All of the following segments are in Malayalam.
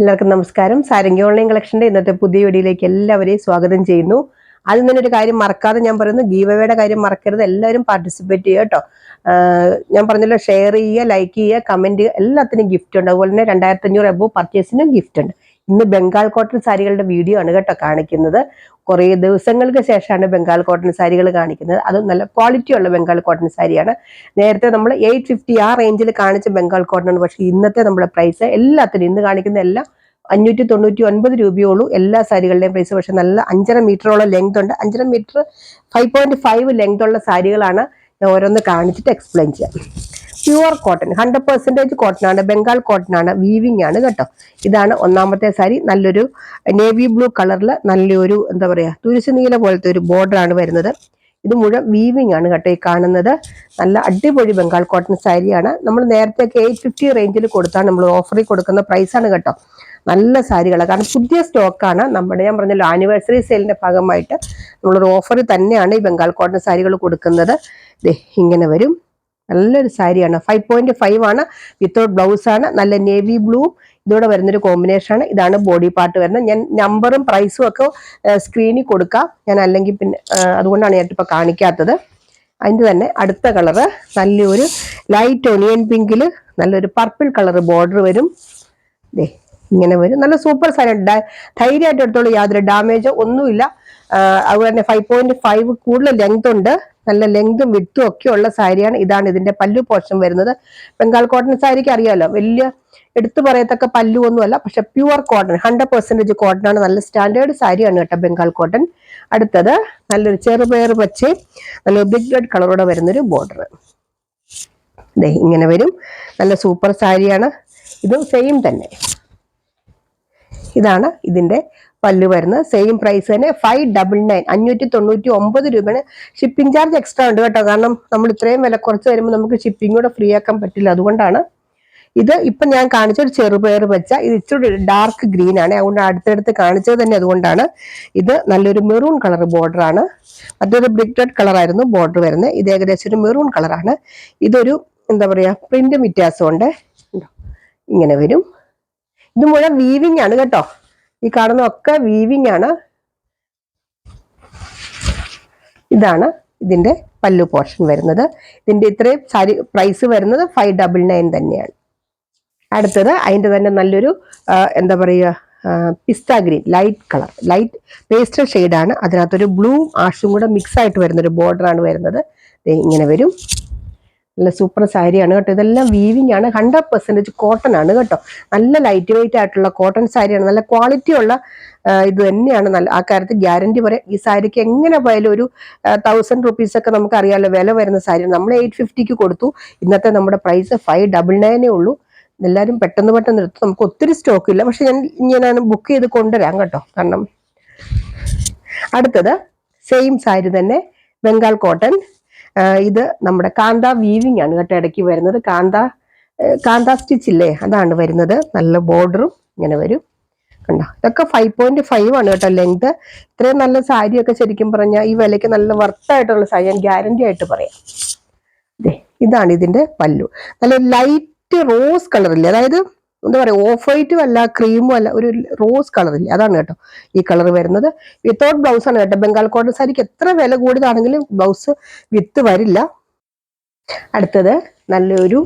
എല്ലാവർക്കും നമസ്കാരം. സാരംഗി ഓൺലൈൻ കളക്ഷന്റെ ഇന്നത്തെ പുതിയ വീഡിയോയിലേക്ക് എല്ലാവരെയും സ്വാഗതം ചെയ്യുന്നു. ആദ്യം തന്നെ ഒരു കാര്യം മറക്കാതെ ഞാൻ പറയുന്നു, ഗീവ് അവേയുടെ കാര്യം മറക്കരുത്. എല്ലാവരും പാർട്ടിസിപ്പേറ്റ് ചെയ്യുക കേട്ടോ. ഞാൻ പറഞ്ഞല്ലോ, ഷെയർ ചെയ്യുക, ലൈക്ക് ചെയ്യുക, കമന്റ് ചെയ്യുക, എല്ലാത്തിനും ഗിഫ്റ്റ് ഉണ്ട്. അതുപോലെ തന്നെ 2500 എബോ പർച്ചേസിനും ഗിഫ്റ്റ് ഉണ്ട്. ഇന്ന് ബംഗാൾ കോട്ടൺ സാരികളുടെ വീഡിയോ ആണ് കേട്ടോ കാണിക്കുന്നത്. കുറേ ദിവസങ്ങൾക്ക് ശേഷമാണ് ബംഗാൾ കോട്ടൺ സാരികൾ കാണിക്കുന്നത്. അത് നല്ല ക്വാളിറ്റി ഉള്ള ബംഗാൾ കോട്ടൺ സാരിയാണ്. നേരത്തെ നമ്മൾ 850 ആ റേഞ്ചിൽ കാണിച്ച ബംഗാൾ കോട്ടൺ ആണ്. പക്ഷേ ഇന്നത്തെ നമ്മുടെ പ്രൈസ് എല്ലാത്തിനും, ഇന്ന് കാണിക്കുന്ന എല്ലാം 599 രൂപയുള്ളൂ. എല്ലാ സാരികളുടെയും പ്രൈസ്. പക്ഷെ നല്ല 5.5 മീറ്ററോളം ലെങ്ത് ഉണ്ട്. 5.5 മീറ്റർ 5.5 ലെങ്ത് ഉള്ള സാരികളാണ്. ഞാൻ ഓരോന്ന് കാണിച്ചിട്ട് എക്സ്പ്ലെയിൻ ചെയ്യാം. പ്യുവർ കോട്ടൺ, 100% കോട്ടൺ ആണ്, ബംഗാൾ കോട്ടൺ ആണ്, വീവിംഗ് ആണ് കേട്ടോ. ഇതാണ് ഒന്നാമത്തെ സാരി. നല്ലൊരു നേവി ബ്ലൂ കളറിൽ നല്ലൊരു എന്താ പറയാ, തുരിശു നീല പോലത്തെ ഒരു ബോർഡർ ആണ് വരുന്നത്. ഇത് മുഴുവൻ വീവിംഗ് ആണ് കേട്ടോ ഈ കാണുന്നത്. നല്ല അടിപൊളി ബംഗാൾ കോട്ടൺ സാരിയാണ്. നമ്മൾ നേരത്തെ 850 റേഞ്ചിൽ കൊടുത്താണ് നമ്മൾ ഓഫറിൽ കൊടുക്കുന്ന പ്രൈസാണ് കേട്ടോ. നല്ല സാരികളാണ്, കാരണം പുതിയ സ്റ്റോക്കാണ്. നമ്മുടെ ഞാൻ പറഞ്ഞല്ലോ, ആനിവേഴ്സറി സെയിലിന്റെ ഭാഗമായിട്ട് നമ്മളൊരു ഓഫറിൽ തന്നെയാണ് ഈ ബംഗാൾ കോട്ടൺ സാരികൾ കൊടുക്കുന്നത്. ഇങ്ങനെ വരും. നല്ലൊരു സാരിയാണ്. 5.5 ആണ്, വിത്തൗട്ട് ബ്ലൗസ് ആണ്. നല്ല നേവി ബ്ലൂ ഇതോടെ വരുന്നൊരു കോമ്പിനേഷൻ ആണ്. ഇതാണ് ബോഡി പാർട്ട് വരുന്നത്. ഞാൻ നമ്പറും പ്രൈസും ഒക്കെ സ്ക്രീനിൽ കൊടുക്കാം. ഞാൻ അല്ലെങ്കിൽ പിന്നെ അതുകൊണ്ടാണ് ഞാൻ ഇപ്പൊ കാണിക്കാത്തത്. അതിൻ്റെ തന്നെ അടുത്ത കളറ് നല്ലൊരു ലൈറ്റ് ഒനിയൻ പിങ്കിൽ നല്ലൊരു പർപ്പിൾ കളർ ബോർഡർ വരും. ഇങ്ങനെ വരും. നല്ല സൂപ്പർ സാരി. ധൈര്യമായിട്ട് എടുത്തോളൂ, യാതൊരു ഡാമേജോ ഒന്നുമില്ല. അതുപോലെ തന്നെ 5.5 കൂടുതൽ ലെങ്ത് ഉണ്ട്. നല്ല ലെങ്തും വിട്ടും ഒക്കെ ഉള്ള സാരിയാണ്. ഇതാണ് ഇതിന്റെ പല്ലു പോർഷൻ വരുന്നത്. ബംഗാൾ കോട്ടൺ സാരിക്ക് അറിയാലോ, വലിയ എടുത്തു പറയത്തക്ക പല്ലു ഒന്നുമല്ല. പക്ഷെ പ്യുവർ കോട്ടൺ, 100% കോട്ടൺ ആണ്. നല്ല സ്റ്റാൻഡേർഡ് സാരിയാണ് കേട്ടോ ബംഗാൾ കോട്ടൺ. അടുത്തത് നല്ലൊരു ചെറുപയർ പച്ചയും നല്ലൊരു ബിഗ് റെഡ് കളറോടെ വരുന്നൊരു ബോർഡർ. ഇങ്ങനെ വരും. നല്ല സൂപ്പർ സാരിയാണ്. ഇതും സെയിം തന്നെ. ഇതാണ് ഇതിന്റെ പല്ലു വരുന്നത്. സെയിം പ്രൈസ് തന്നെ, 599, 599 രൂപയാണ്. ഷിപ്പിംഗ് ചാർജ് എക്സ്ട്രാ ഉണ്ട് കേട്ടോ. കാരണം നമ്മൾ ഇത്രയും വില കുറച്ച് വരുമ്പോൾ നമുക്ക് ഷിപ്പിംഗ് കൂടെ ഫ്രീ ആക്കാൻ പറ്റില്ല. അതുകൊണ്ടാണ്. ഇത് ഇപ്പൊ ഞാൻ കാണിച്ച ഒരു ചെറുപയർ വെച്ച, ഇത് ഇച്ചിരി ഡാർക്ക് ഗ്രീൻ ആണ്. അതുകൊണ്ട് അടുത്തടുത്ത് കാണിച്ചത് തന്നെ അതുകൊണ്ടാണ്. ഇത് നല്ലൊരു മെറൂൺ കളർ ബോർഡർ ആണ്. മറ്റൊരു ബ്രിക്ക് റെഡ് കളർ ആയിരുന്നു ബോർഡർ വരുന്നത്. ഇത് ഏകദേശം ഒരു മെറൂൺ കളറാണ്. ഇതൊരു എന്താ പറയാ, പ്രിന്റ് വ്യത്യാസമുണ്ട്. ഇങ്ങനെ വരും. ഇത് മുഴുവൻ വീവിംഗ് ആണ് കേട്ടോ. ഈ കാണുന്ന ഒക്കെ വീവിംഗ് ആണ്. ഇതാണ് ഇതിന്റെ പല്ലു പോർഷൻ വരുന്നത്. ഇതിന്റെ ഇത്രയും സാരി പ്രൈസ് വരുന്നത് 599 തന്നെയാണ്. അടുത്തത് അതിന്റെ തന്നെ നല്ലൊരു എന്താ പറയുക, pista green, light colour, light pastel ഷെയ്ഡാണ്. അതിനകത്തൊരു ബ്ലൂ ആഷും കൂടെ മിക്സ് ആയിട്ട് വരുന്നൊരു ബോർഡർ ആണ് വരുന്നത്. ഇങ്ങനെ വരും. നല്ല സൂപ്പർ സാരിയാണ് കേട്ടോ. ഇതെല്ലാം വീവിംഗ് ആണ്. 100% കോട്ടൺ ആണ് കേട്ടോ. നല്ല ലൈറ്റ് വെയിറ്റ് ആയിട്ടുള്ള കോട്ടൺ സാരിയാണ്. നല്ല ക്വാളിറ്റി ഉള്ള ഇത് തന്നെയാണ്. നല്ല ആ കാര്യത്തിൽ ഗ്യാരണ്ടി പറയാം. ഈ സാരിക്ക് എങ്ങനെ പോയാലും ഒരു 1000 rupees ഒക്കെ നമുക്ക് അറിയാമല്ലോ വില വരുന്ന സാരി. നമ്മൾ 850 കൊടുത്തു. ഇന്നത്തെ നമ്മുടെ പ്രൈസ് 599 ഉള്ളൂ. എല്ലാവരും പെട്ടെന്ന് എടുത്തു. നമുക്ക് ഒത്തിരി സ്റ്റോക്ക് ഇല്ല. പക്ഷെ ഞാൻ ബുക്ക് ചെയ്ത് കൊണ്ടുവരാം കേട്ടോ. കാരണം അടുത്തത് സെയിം സാരി തന്നെ, ബംഗാൾ കോട്ടൺ. ഇത് നമ്മുടെ കാന്ത വീവിംഗ് ആണ് കേട്ടോ ഇടയ്ക്ക് വരുന്നത്. കാന്ത സ്റ്റിച്ച് ഇല്ലേ, അതാണ് വരുന്നത്. നല്ല ബോർഡറും ഇങ്ങനെ വരും കണ്ടോ. ഇതൊക്കെ 5.5 ആണ് കേട്ടോ ലെങ്ത്. ഇത്രയും നല്ല സാരിയൊക്കെ ശരിക്കും പറഞ്ഞാൽ ഈ വിലയ്ക്ക് നല്ല വർത്തായിട്ടുള്ള സാരി, ഞാൻ ഗ്യാരണ്ടി ആയിട്ട് പറയാം. ഇതാണ് ഇതിന്റെ പല്ലു. നല്ല ലൈറ്റ് റോസ് കളറില്ലേ, അതായത് എന്താ പറയാ, ഓഫ് വൈറ്റും അല്ല ക്രീമും അല്ല, ഒരു റോസ് കളറില്ലേ, അതാണ് കേട്ടോ ഈ കളർ വരുന്നത്. വിത്തൗട്ട് ബ്ലൗസ് ആണ് കേട്ടോ. ബംഗാൾ കോട്ടൺ സാരിക്ക് എത്ര വില കൂടിയതാണെങ്കിലും ബ്ലൗസ് വിത്ത് വരില്ല. അടുത്തത് നല്ലൊരു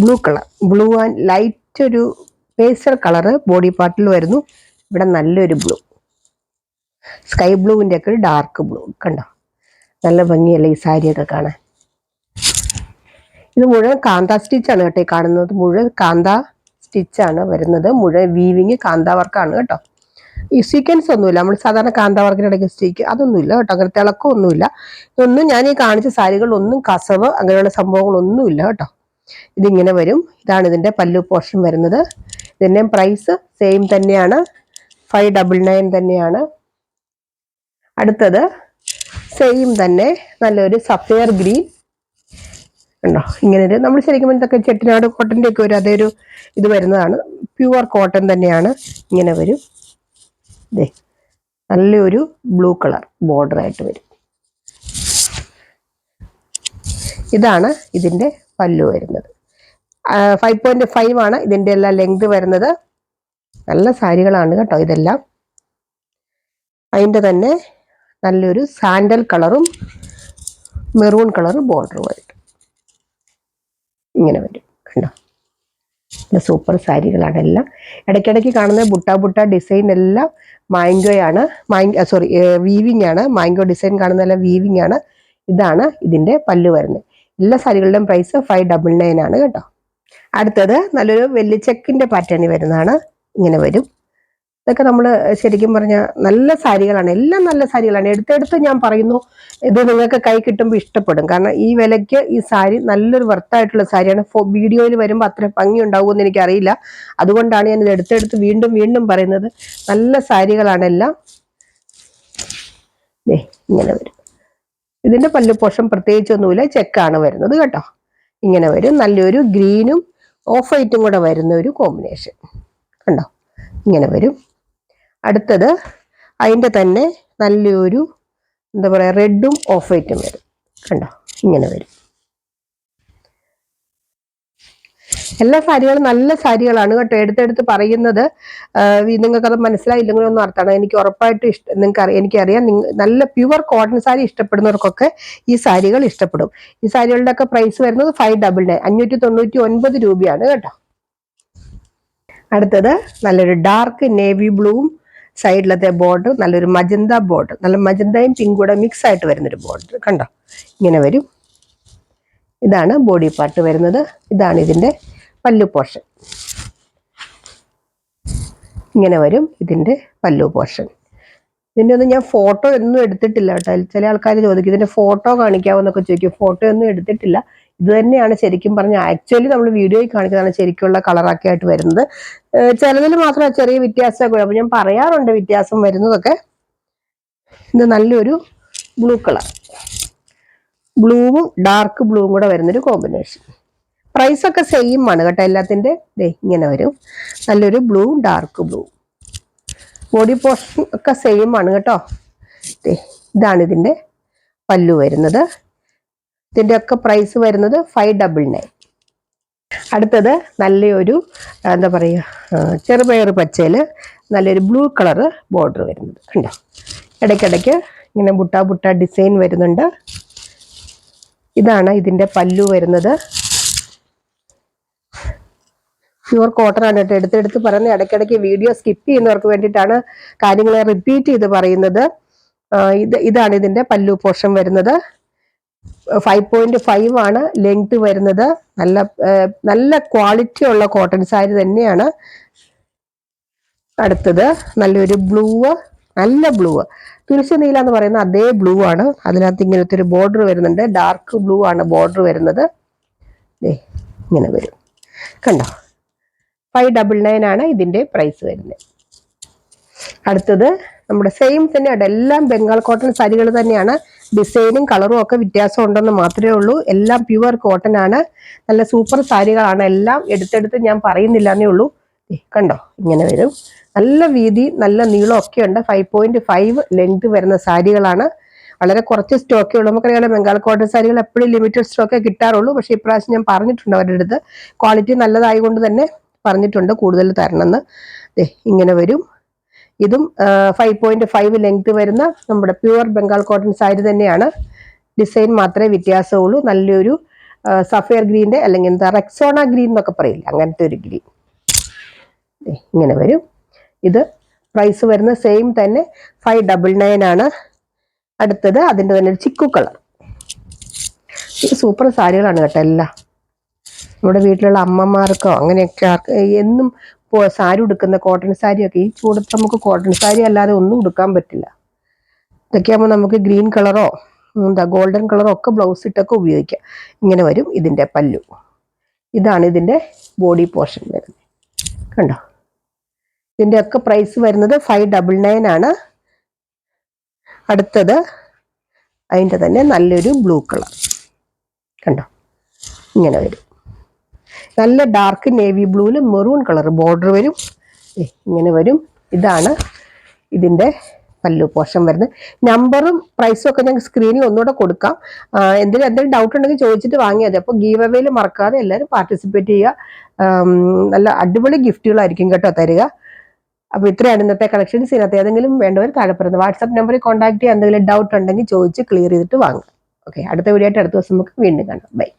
blue colour, blue and light ഒരു പേസ്റ്റൽ കളറ് ബോഡി പാർട്ടിൽ വരുന്നു. ഇവിടെ നല്ലൊരു ബ്ലൂ, സ്കൈ ബ്ലൂവിന്റെ ഒക്കെ ഒരു ഡാർക്ക് ബ്ലൂ കണ്ടോ. നല്ല ഭംഗിയല്ലേ ഈ സാരിയൊക്കെ കാണാൻ. ഇത് മുഴുവൻ കാന്ത സ്റ്റിച്ചാണ് കേട്ടോ ഈ കാണുന്നത്. മുഴുവൻ കാന്ത സ്റ്റിച്ചാണ് വരുന്നത്. മുഴുവൻ വീവിങ് കാന്ത വർക്കാണ് കേട്ടോ. ഈ സീക്വൻസ് ഒന്നുമില്ല. നമ്മൾ സാധാരണ കാന്ത വർക്കിന് ഇടയ്ക്ക് സ്റ്റിക്ക് അതൊന്നുമില്ല കേട്ടോ. അങ്ങനെ തിളക്കം ഒന്നുമില്ല. ഇതൊന്നും ഞാൻ ഈ കാണിച്ച സാരികളിലൊന്നും കസവ് അങ്ങനെയുള്ള സംഭവങ്ങളൊന്നുമില്ല കേട്ടോ. ഇതിങ്ങനെ വരും. ഇതാണ് ഇതിന്റെ പല്ലു പോർഷൻ വരുന്നത്. ഇതിന്റെ പ്രൈസ് സെയിം തന്നെയാണ്, 599 തന്നെയാണ്. അടുത്തത് സെയിം തന്നെ നല്ലൊരു സഫയർ ഗ്രീൻ ഉണ്ടോ. ഇങ്ങനെ ഒരു നമ്മൾ ശരിക്കും ഇതൊക്കെ ചെട്ടിനാട് കോട്ടന്റെ ഒക്കെ ഒരു അതേ ഒരു ഇത് വരുന്നതാണ്. പ്യുവർ കോട്ടൺ തന്നെയാണ്. ഇങ്ങനെ വരും. നല്ലൊരു ബ്ലൂ കളർ ബോർഡർ ആയിട്ട് വരും. ഇതാണ് ഇതിന്റെ പല്ലു വരുന്നത്. 5.5 ആണ് ഇതിന്റെ എല്ലാം ലെങ്ത് വരുന്നത്. നല്ല സാരികളാണ് കേട്ടോ ഇതെല്ലാം. അതിൻ്റെ തന്നെ നല്ലൊരു സാൻഡൽ കളറും മെറൂൺ കളർ ബോർഡറുമായിട്ട് ഇങ്ങനെ വരും. കണ്ടോ, സൂപ്പർ സാരികളാണ് എല്ലാം. ഇടയ്ക്കിടയ്ക്ക് കാണുന്ന ബുട്ട ഡിസൈൻ എല്ലാം മാംഗോയാണ്, വീവിങ് ആണ്. മാംഗോ ഡിസൈൻ കാണുന്നതെല്ലാം വീവിങ് ആണ്. ഇതാണ് ഇതിൻ്റെ പല്ല് വരുന്നത്. എല്ലാ സാരികളുടെയും പ്രൈസ് 599 ആണ് കേട്ടോ. അടുത്തത് നല്ലൊരു വെള്ളിച്ചക്കിൻ്റെ പാറ്റേണിൽ വരുന്നതാണ്. ഇങ്ങനെ വരും. ഇതൊക്കെ നമ്മൾ ശരിക്കും പറഞ്ഞാൽ നല്ല സാരികളാണ്, എല്ലാം നല്ല സാരികളാണ്. എടുത്തെടുത്ത് ഞാൻ പറയുന്നു, ഇത് നിങ്ങൾക്ക് കൈ കിട്ടുമ്പോൾ ഇഷ്ടപ്പെടും. കാരണം ഈ വിലയ്ക്ക് ഈ സാരി നല്ലൊരു വർത്തായിട്ടുള്ള സാരിയാണ്. വീഡിയോയിൽ വരുമ്പോൾ അത്ര ഭംഗി ഉണ്ടാവുമെന്ന് എനിക്കറിയില്ല. അതുകൊണ്ടാണ് ഞാൻ ഇത് എടുത്തെടുത്ത് വീണ്ടും വീണ്ടും പറയുന്നത്. നല്ല സാരികളാണ് എല്ലാം. ഇങ്ങനെ വരും. ഇതിന്റെ പല്ലു പോഷം പ്രത്യേകിച്ചൊന്നുമില്ല, ചെക്കാണ് വരുന്നത് കേട്ടോ. ഇങ്ങനെ വരും. നല്ലൊരു ഗ്രീനും ഓഫ് വൈറ്റും കൂടെ വരുന്ന ഒരു കോമ്പിനേഷൻ കണ്ടോ, ഇങ്ങനെ വരും. അടുത്തത് അതിൻ്റെ തന്നെ നല്ലൊരു എന്താ പറയുക, റെഡും ഓഫ് വൈറ്റും വരും കണ്ടോ, ഇങ്ങനെ വരും. എല്ലാ സാരികളും നല്ല സാരികളാണ് കേട്ടോ. എടുത്തെടുത്ത് പറയുന്നത് നിങ്ങൾക്കത് മനസ്സിലായില്ലെങ്കിലും ഒന്നും അർത്ഥമാണ്. എനിക്ക് ഉറപ്പായിട്ട് എനിക്കറിയാം നല്ല പ്യുവർ കോട്ടൺ സാരി ഇഷ്ടപ്പെടുന്നവർക്കൊക്കെ ഈ സാരികൾ ഇഷ്ടപ്പെടും. ഈ സാരികളുടെ ഒക്കെ പ്രൈസ് വരുന്നത് 599, 599 രൂപയാണ് കേട്ടോ. അടുത്തത് നല്ലൊരു ഡാർക്ക് നേവി ബ്ലൂവും സൈഡിലത്തെ ബോർഡർ നല്ലൊരു മജന്ത ബോർഡർ, നല്ല മജന്തയും പിങ്കും കൂടെ മിക്സ് ആയിട്ട് വരുന്നൊരു ബോർഡർ കണ്ടോ, ഇങ്ങനെ വരും. ഇതാണ് ബോഡി പാർട്ട് വരുന്നത്. ഇതാണ് ഇതിൻ്റെ പല്ലു പോർഷൻ. ഇങ്ങനെ വരും ഇതിൻ്റെ പല്ലു പോർഷൻ. ഇതിൻ്റെ ഒന്നും ഞാൻ ഫോട്ടോ ഒന്നും എടുത്തിട്ടില്ല കേട്ടോ. ചില ആൾക്കാർ ചോദിക്കും ഇതിൻ്റെ ഫോട്ടോ കാണിക്കാമെന്നൊക്കെ ചോദിക്കും. ഫോട്ടോ ഒന്നും എടുത്തിട്ടില്ല. ഇത് തന്നെയാണ് ശരിക്കും പറഞ്ഞാൽ. ആക്ച്വലി നമ്മൾ വീഡിയോയിൽ കാണിക്കുന്നതാണ് ശരിക്കുള്ള കളറൊക്കെ ആയിട്ട് വരുന്നത്. ചിലതിൽ മാത്രമേ ചെറിയ വ്യത്യാസമൊക്കെ ഉള്ളൂ. അപ്പോൾ ഞാൻ പറയാറുണ്ട് വ്യത്യാസം വരുന്നതൊക്കെ. ഇത് നല്ലൊരു ബ്ലൂ കളർ, ബ്ലൂവും ഡാർക്ക് ബ്ലൂവും കൂടെ വരുന്നൊരു കോമ്പിനേഷൻ. പ്രൈസ് ഒക്കെ സെയിം ആണ് കേട്ടോ എല്ലാത്തിൻ്റെ. ഇങ്ങനെ വരും. നല്ലൊരു blue dark blue. Body portion ഒക്കെ സെയിം ആണ് കേട്ടോ. ഇതാണ് ഇതിൻ്റെ പല്ലു വരുന്നത്. ഇതിൻ്റെ ഒക്കെ പ്രൈസ് വരുന്നത് 599. അടുത്തത് നല്ലൊരു എന്താ പറയുക, ചെറുപയർ പച്ചയിൽ നല്ലൊരു ബ്ലൂ കളറ് ബോർഡർ വരുന്നത് കണ്ടോ. ഇടയ്ക്കിടയ്ക്ക് ഇങ്ങനെ ബുട്ട ഡിസൈൻ വരുന്നുണ്ട്. ഇതാണ് ഇതിൻ്റെ പല്ലു വരുന്നത്. പ്യുവർ കോട്ടൺ ആണ് കേട്ടോ. എടുത്തെടുത്ത് പറയുന്നത് ഇടയ്ക്കിടയ്ക്ക് വീഡിയോ സ്കിപ്പ് ചെയ്യുന്നവർക്ക് വേണ്ടിയിട്ടാണ് കാര്യങ്ങളെ റിപ്പീറ്റ് ചെയ്ത് പറയുന്നത്. ഇതാണ് ഇതിൻ്റെ പല്ലു പോർഷൻ വരുന്നത്. 5.5 ആണ് ലെങ്ത് വരുന്നത്. നല്ല ക്വാളിറ്റി ഉള്ള കോട്ടൺ സാരി തന്നെയാണ്. അടുത്തത് നല്ലൊരു ബ്ലൂ, നല്ല ബ്ലൂ, തുരിശ നീല എന്ന് പറയുന്ന അതേ ബ്ലൂ ആണ്. അതിനകത്ത് ഇങ്ങനത്തെ ഒരു ബോർഡർ വരുന്നുണ്ട്. ഡാർക്ക് ബ്ലൂ ആണ് ബോർഡർ വരുന്നത്. ഇങ്ങനെ വരും കണ്ടോ. 599 ആണ് ഇതിൻ്റെ പ്രൈസ് വരുന്നത്. അടുത്തത് നമ്മുടെ സെയിം തന്നെയാണ്. എല്ലാം ബംഗാൾ കോട്ടൺ സാരികൾ തന്നെയാണ്. ഡിസൈനും കളറും ഒക്കെ വ്യത്യാസം ഉണ്ടെന്ന് മാത്രമേ ഉള്ളൂ. എല്ലാം പ്യുവർ കോട്ടൺ ആണ്. നല്ല സൂപ്പർ സാരികളാണ് എല്ലാം. എടുത്തെടുത്ത് ഞാൻ പറയുന്നില്ല എന്നേ ഉള്ളൂ. കണ്ടോ, ഇങ്ങനെ വരും. നല്ല വീതി നല്ല നീളം ഒക്കെ ഉണ്ട്. 5.5 ലെങ്ത് വരുന്ന സാരികളാണ്. വളരെ കുറച്ച് സ്റ്റോക്കേ ഉള്ളൂ. നമുക്കറിയാലോ ബംഗാൾ കോട്ടൺ സാരികൾ എപ്പോഴും ലിമിറ്റഡ് സ്റ്റോക്കേ കിട്ടാറുള്ളൂ. പക്ഷേ ഇപ്രാവശ്യം ഞാൻ പറഞ്ഞിട്ടുണ്ട് അവരുടെ അടുത്ത്, ക്വാളിറ്റി നല്ലതായതുകൊണ്ട് തന്നെ പറഞ്ഞിട്ടുണ്ട് കൂടുതൽ തരണമെന്ന്. ഇങ്ങനെ വരും. ഇതും 5.5 ലെങ്ത് വരുന്ന നമ്മുടെ പ്യുവർ ബംഗാൾ കോട്ടൺ സാരി തന്നെയാണ്. ഡിസൈൻ മാത്രമേ വ്യത്യാസമുള്ളൂ. നല്ലൊരു സഫയർ ഗ്രീൻ്റെ അല്ലെങ്കിൽ എന്താ റെക്സോണ ഗ്രീൻ എന്നൊക്കെ പറയില്ല, അങ്ങനത്തെ ഒരു ഗ്രീൻ. ഇങ്ങനെ വരും. ഇത് പ്രൈസ് വരുന്ന സെയിം തന്നെ 599 ആണ്. അടുത്തത് അതിൻ്റെ തന്നെ ഒരു ചിക്കു കളർ. ഇത് സൂപ്പർ സാരികളാണ് കേട്ടോ എല്ലാം. നമ്മുടെ വീട്ടിലുള്ള അമ്മമാർക്കോ അങ്ങനെയൊക്കെ എന്നും സാരി ഉടുക്കുന്ന കോട്ടൺ സാരിയൊക്കെ ഈ ചൂടത്ത് നമുക്ക് കോട്ടൺ സാരി അല്ലാതെ ഒന്നും ഉടുക്കാൻ പറ്റില്ല. ഇതൊക്കെ ആകുമ്പോൾ നമുക്ക് ഗ്രീൻ കളറോ ഗോൾഡൻ കളറോ ഒക്കെ ബ്ലൗസ് ഇട്ടൊക്കെ ഉപയോഗിക്കാം. ഇങ്ങനെ വരും ഇതിൻ്റെ പല്ലു. ഇതാണ് ഇതിൻ്റെ ബോഡി പോർഷൻ വരുന്നത് കണ്ടോ. ഇതിൻ്റെ ഒക്കെ പ്രൈസ് വരുന്നത് 599 ആണ്. അടുത്തത് അതിൻ്റെ തന്നെ നല്ലൊരു ബ്ലൂ കളർ കണ്ടോ, ഇങ്ങനെ വരും. നല്ല ഡാർക്ക് നേവി ബ്ലൂവിൽ മെറൂൺ കളർ ബോർഡർ വരും. ഇങ്ങനെ വരും. ഇതാണ് ഇതിൻ്റെ പല്ലു പോർഷൻ വരുന്നത്. നമ്പറും പ്രൈസും ഒക്കെ ഞങ്ങൾക്ക് സ്ക്രീനിൽ ഒന്നുകൂടെ കൊടുക്കാം. എന്തെങ്കിലും ഡൗട്ട് ഉണ്ടെങ്കിൽ ചോദിച്ചിട്ട് വാങ്ങിയാൽ മതി. അപ്പോൾ ഗീവ് അവേയിൽ മറക്കാതെ എല്ലാവരും പാർട്ടിസിപ്പേറ്റ് ചെയ്യുക. നല്ല അടിപൊളി ഗിഫ്റ്റുകളായിരിക്കും കേട്ടോ തരിക. അപ്പൊ ഇത്രയാണ് ഇന്നത്തെ കളക്ഷൻസ്. ഇതിനകത്ത് ഏതെങ്കിലും വേണ്ടവർ താഴെ പറയുന്നത് വാട്സ്ആപ്പ് നമ്പറിൽ കോൺടാക്ട് ചെയ്യുക. എന്തെങ്കിലും ഡൗട്ട് ഉണ്ടെങ്കിൽ ചോദിച്ച് ക്ലിയർ ചെയ്തിട്ട് വാങ്ങുക. ഓക്കെ, അടുത്ത വീഡിയോ ആയിട്ട് അടുത്ത ദിവസം നമുക്ക് വീണ്ടും കാണാം. ബൈ.